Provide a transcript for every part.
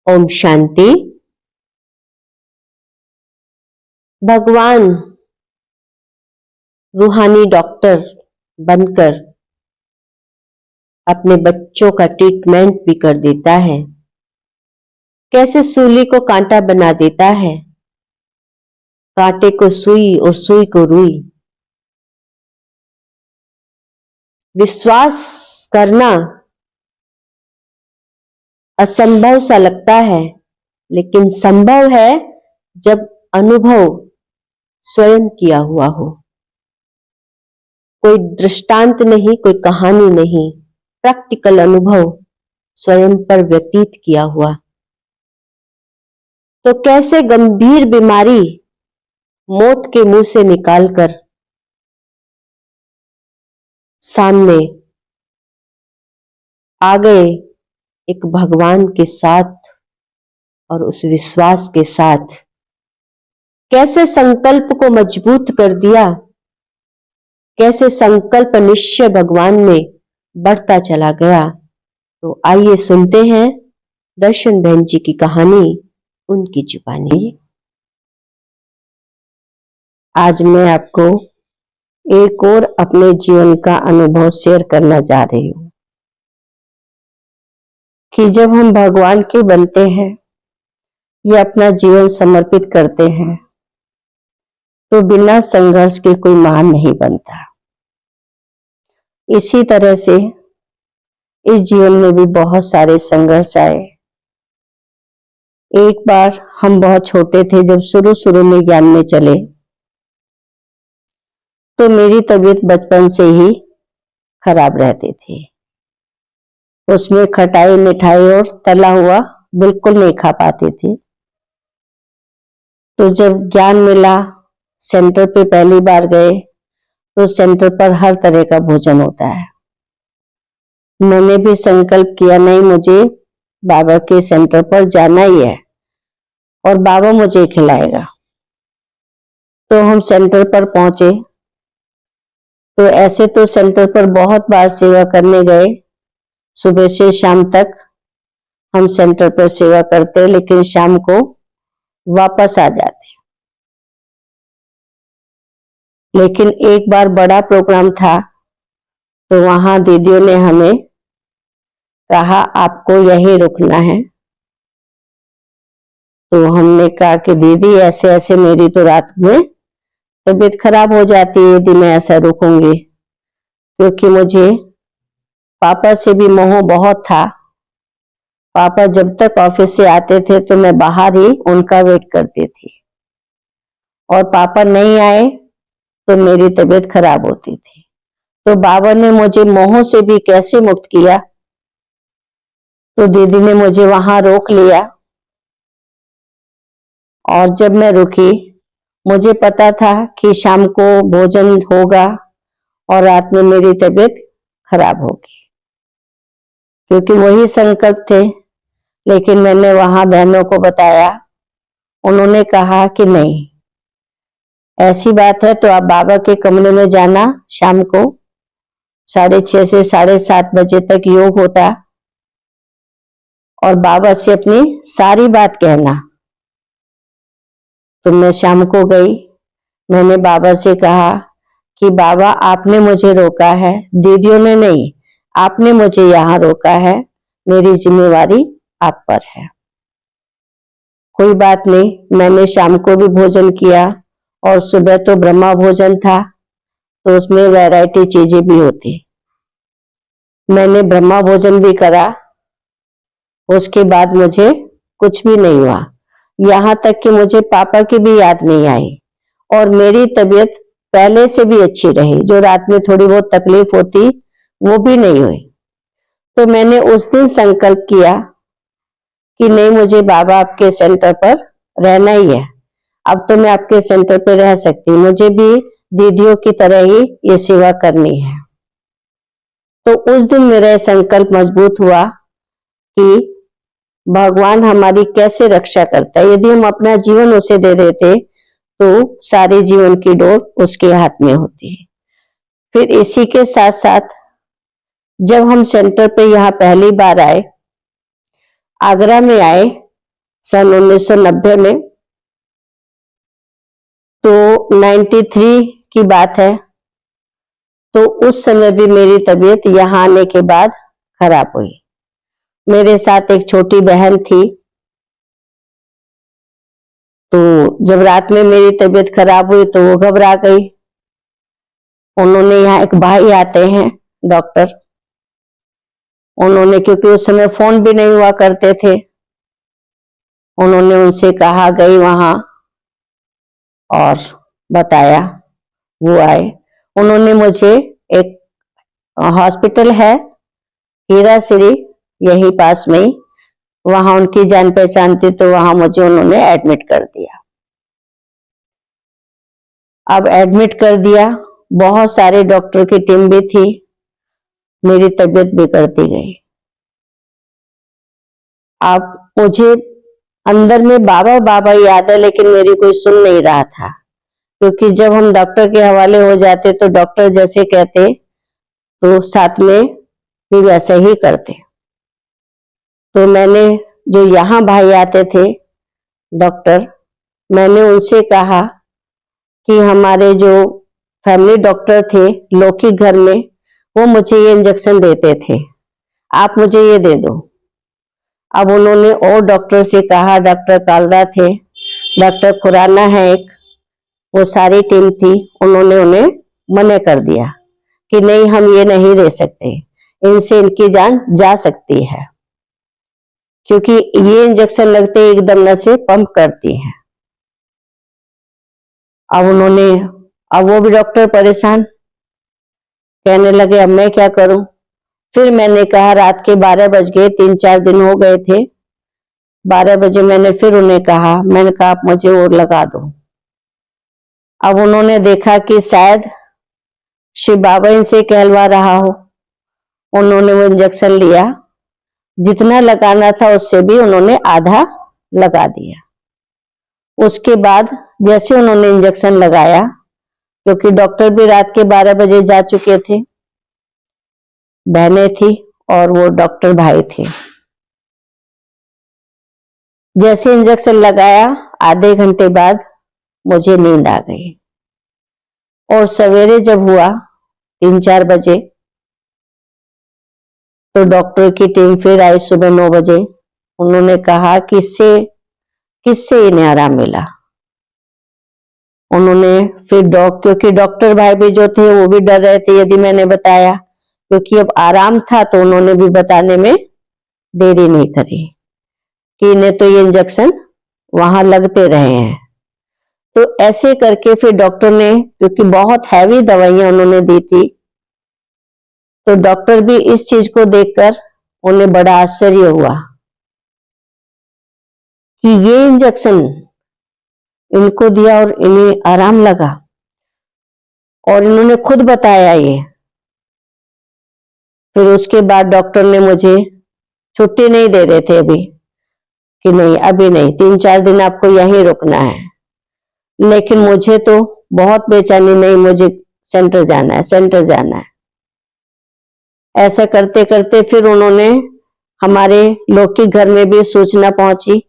ओम शांति। भगवान रूहानी डॉक्टर बनकर अपने बच्चों का ट्रीटमेंट भी कर देता है। कैसे सूली को कांटा बना देता है, कांटे को सुई और सुई को रुई। विश्वास करना असंभव सा लगता है, लेकिन संभव है जब अनुभव स्वयं किया हुआ हो। कोई दृष्टांत नहीं, कोई कहानी नहीं, प्रैक्टिकल अनुभव स्वयं पर व्यतीत किया हुआ। तो कैसे गंभीर बीमारी मौत के मुंह से निकालकर सामने आ गए एक भगवान के साथ और उस विश्वास के साथ। कैसे संकल्प को मजबूत कर दिया, कैसे संकल्प निश्चय भगवान में बढ़ता चला गया। तो आइए सुनते हैं दर्शन बहन जी की कहानी उनकी जुबानी। आज मैं आपको एक और अपने जीवन का अनुभव शेयर करना जा रही हूं कि जब हम भगवान के बनते हैं या अपना जीवन समर्पित करते हैं तो बिना संघर्ष के कोई महान नहीं बनता। इसी तरह से इस जीवन में भी बहुत सारे संघर्ष आए। एक बार हम बहुत छोटे थे, जब शुरू में ज्ञान में चले तो मेरी तबीयत बचपन से ही खराब रहती थी। उसमें खटाई मिठाई और तला हुआ बिल्कुल नहीं खा पाती थी। तो जब ज्ञान मिला, सेंटर पे पहली बार गए तो सेंटर पर हर तरह का भोजन होता है। मैंने भी संकल्प किया, नहीं मुझे बाबा के सेंटर पर जाना ही है और बाबा मुझे खिलाएगा। तो हम सेंटर पर पहुंचे। तो ऐसे तो सेंटर पर बहुत बार सेवा करने गए, सुबह से शाम तक हम सेंटर पर सेवा करते, लेकिन शाम को वापस आ जाते। लेकिन एक बार बड़ा प्रोग्राम था तो वहां दीदियों ने हमें कहा आपको यहीं रुकना है। तो हमने कहा कि दीदी ऐसे ऐसे मेरी तो रात में तबीयत खराब हो जाती है यदि मैं ऐसा रुकूंगी, क्योंकि मुझे पापा से भी मोह बहुत था। पापा जब तक ऑफिस से आते थे तो मैं बाहर ही उनका वेट करती थी, और पापा नहीं आए तो मेरी तबीयत खराब होती थी। तो बाबा ने मुझे मोह से भी कैसे मुक्त किया। तो दीदी ने मुझे वहां रोक लिया, और जब मैं रुकी मुझे पता था कि शाम को भोजन होगा और रात में मेरी तबीयत खराब होगी, क्योंकि वही संकल्प थे। लेकिन मैंने वहां बहनों को बताया, उन्होंने कहा कि नहीं ऐसी बात है तो आप बाबा के कमरे में जाना, शाम को 6:30 से 7:30 बजे तक योग होता और बाबा से अपनी सारी बात कहना। तो मैं शाम को गई, मैंने बाबा से कहा कि बाबा आपने मुझे रोका है, दीदियों ने नहीं, आपने मुझे यहाँ रोका है, मेरी जिम्मेवारी आप पर है। कोई बात नहीं, मैंने शाम को भी भोजन किया और सुबह तो ब्रह्मा भोजन था तो उसमें वैरायटी चीजें भी होती। मैंने ब्रह्मा भोजन भी करा, उसके बाद मुझे कुछ भी नहीं हुआ। यहाँ तक कि मुझे पापा की भी याद नहीं आई और मेरी तबीयत पहले से भी अच्छी रही। जो रात में थोड़ी बहुत तकलीफ होती वो भी नहीं हुई। तो मैंने उस दिन संकल्प किया कि नहीं मुझे बाबा आपके सेंटर पर रहना ही है। अब तो मैं आपके सेंटर पर रह सकती, मुझे भी दीदियों की तरह ही ये सेवा करनी है। तो उस दिन मेरा संकल्प मजबूत हुआ कि भगवान हमारी कैसे रक्षा करता है। यदि हम अपना जीवन उसे दे देते तो सारे जीवन की डोर उसके हाथ में होती है। फिर इसी के साथ साथ जब हम सेंटर पे यहाँ पहली बार आए, आगरा में आए, सन 1990 में। तो 93 की बात है। तो उस समय भी मेरी तबीयत यहाँ आने के बाद खराब हुई। मेरे साथ एक छोटी बहन थी। तो जब रात में मेरी तबीयत खराब हुई तो वो घबरा गई। उन्होंने, यहाँ एक भाई आते हैं डॉक्टर, उन्होंने, क्योंकि उस समय फोन भी नहीं हुआ करते थे, उन्होंने उनसे कहा, गई वहां और बताया। वो आए, उन्होंने मुझे एक हॉस्पिटल है हीरा श्री, यही पास में ही, वहां उनकी जान पहचान थी, तो वहां मुझे उन्होंने एडमिट कर दिया। अब एडमिट कर दिया, बहुत सारे डॉक्टर की टीम भी थी, मेरी तबीयत बिगड़ती गई। अब मुझे अंदर में बाबा बाबा याद है, लेकिन मेरी कोई सुन नहीं रहा था, क्योंकि जब हम डॉक्टर के हवाले हो जाते तो डॉक्टर जैसे कहते तो साथ में भी वैसे ही करते। तो मैंने, जो यहाँ भाई आते थे डॉक्टर, मैंने उनसे कहा कि हमारे जो फैमिली डॉक्टर थे लौकिक घर में, वो मुझे ये इंजेक्शन देते थे, आप मुझे ये दे दो। अब उन्होंने और डॉक्टर से कहा, डॉक्टर कालरा थे, डॉक्टर खुराना है एक, वो सारी टीम थी, उन्होंने उन्हें मना कर दिया कि नहीं, हम ये नहीं दे सकते, इनसे इनकी जान जा सकती है, क्योंकि ये इंजेक्शन लगते एकदम नसें पंप करती हैं। अब वो भी डॉक्टर परेशान, कहने लगे अब मैं क्या करूं। फिर मैंने कहा, रात के 12 बज गए, 3-4 दिन हो गए थे, 12 बजे मैंने फिर उन्हें कहा, मैंने कहा आप मुझे और लगा दो। अब उन्होंने देखा कि शायद शिव बाबा इनसे कहलवा रहा हो, उन्होंने वो इंजेक्शन लिया, जितना लगाना था उससे भी उन्होंने आधा लगा दिया। उसके बाद जैसे उन्होंने इंजेक्शन लगाया, क्योंकि डॉक्टर भी रात के 12 बजे जा चुके थे, बहनें थी और वो डॉक्टर भाई थे, जैसे इंजेक्शन लगाया आधे घंटे बाद मुझे नींद आ गई। और सवेरे जब हुआ 3-4 बजे, तो डॉक्टर की टीम फिर आई सुबह 9 बजे। उन्होंने कहा किससे किससे इन्हें आराम मिला। उन्होंने फिर क्योंकि डॉक्टर भाई भी जो थे वो भी डर रहे थे यदि मैंने बताया, क्योंकि अब आराम था, तो उन्होंने भी बताने में देरी नहीं करी कि इन्हें तो ये इंजेक्शन वहां लगते रहे हैं। तो ऐसे करके फिर डॉक्टर ने, क्योंकि बहुत हैवी दवाइयां उन्होंने दी थी, तो डॉक्टर भी इस चीज को देखकर उन्हें बड़ा आश्चर्य हुआ कि ये इंजेक्शन इनको दिया और इन्हें आराम लगा, और इन्होंने खुद बताया ये। फिर उसके बाद डॉक्टर ने मुझे छुट्टी नहीं दे रहे थे अभी, कि नहीं अभी नहीं, 3-4 दिन आपको यहीं रुकना है। लेकिन मुझे तो बहुत बेचैनी, नहीं मुझे सेंटर जाना है, सेंटर जाना है। ऐसा करते करते फिर उन्होंने, हमारे लौकिक घर में भी सूचना पहुंची,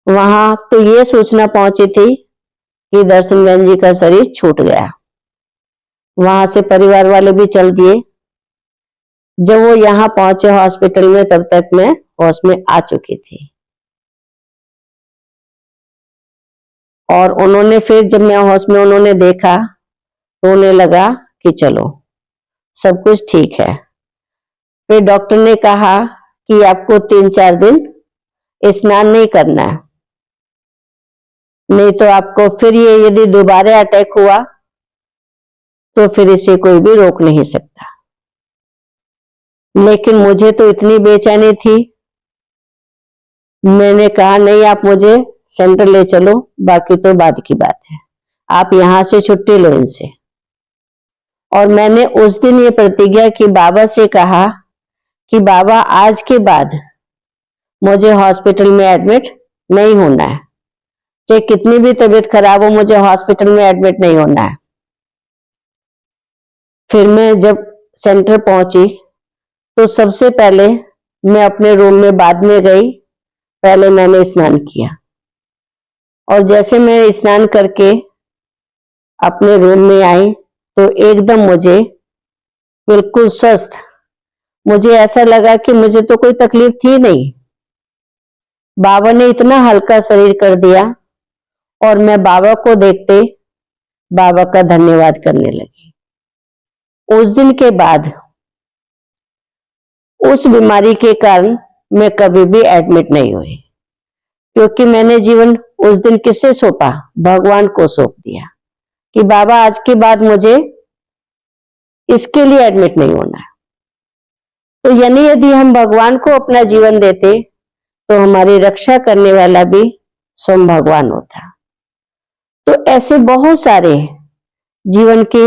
वहां तो ये सूचना पहुंची थी कि दर्शन बहन जी का शरीर छूट गया। वहां से परिवार वाले भी चल दिए। जब वो यहाँ पहुंचे हॉस्पिटल में, तब तक मैं होश में आ चुकी थी। और उन्होंने फिर, जब मैं होश में, उन्होंने देखा तो उन्हें लगा कि चलो सब कुछ ठीक है। फिर डॉक्टर ने कहा कि आपको 3-4 दिन स्नान नहीं करना है, नहीं तो आपको फिर ये यदि दोबारा अटैक हुआ तो फिर इसे कोई भी रोक नहीं सकता। लेकिन मुझे तो इतनी बेचैनी थी, मैंने कहा नहीं, आप मुझे सेंटर ले चलो, बाकी तो बाद की बात है, आप यहां से छुट्टी लो इनसे। और मैंने उस दिन ये प्रतिज्ञा की, बाबा से कहा कि बाबा आज के बाद मुझे हॉस्पिटल में एडमिट नहीं होना है, चाहे कितनी भी तबीयत खराब हो, मुझे हॉस्पिटल में एडमिट नहीं होना है। फिर मैं जब सेंटर पहुंची तो सबसे पहले मैं अपने रूम में बाद में गई, पहले मैंने स्नान किया और जैसे मैं स्नान करके अपने रूम में आई तो एकदम मुझे बिल्कुल स्वस्थ, मुझे ऐसा लगा कि मुझे तो कोई तकलीफ थी नहीं। बाबा ने इतना हल्का शरीर कर दिया और मैं बाबा को देखते बाबा का धन्यवाद करने लगी। उस दिन के बाद उस बीमारी के कारण मैं कभी भी एडमिट नहीं हुई, क्योंकि मैंने जीवन उस दिन किससे सौंपा? भगवान को सौंप दिया कि बाबा आज के बाद मुझे इसके लिए एडमिट नहीं होना है। तो यानी यदि हम भगवान को अपना जीवन देते तो हमारी रक्षा करने वाला भी स्वयं भगवान होता। तो ऐसे बहुत सारे जीवन के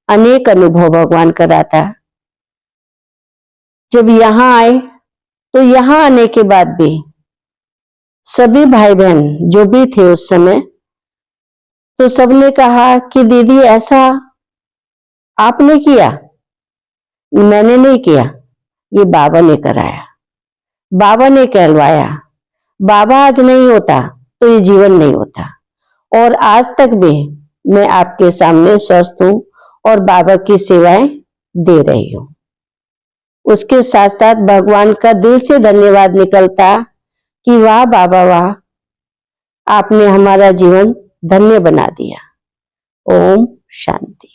अनेक अनुभव भगवान कराता। जब यहां आए तो यहां आने के बाद भी सभी भाई बहन जो भी थे उस समय, तो सबने कहा कि दीदी ऐसा आपने किया? मैंने नहीं किया, ये बाबा ने कराया, बाबा ने कहलवाया। बाबा आज नहीं होता तो ये जीवन नहीं होता। और आज तक भी मैं आपके सामने स्वस्थ हूं और बाबा की सेवाएं दे रही हूं। उसके साथ साथ भगवान का दिल से धन्यवाद निकलता कि वाह बाबा वाह, आपने हमारा जीवन धन्य बना दिया। ओम शांति।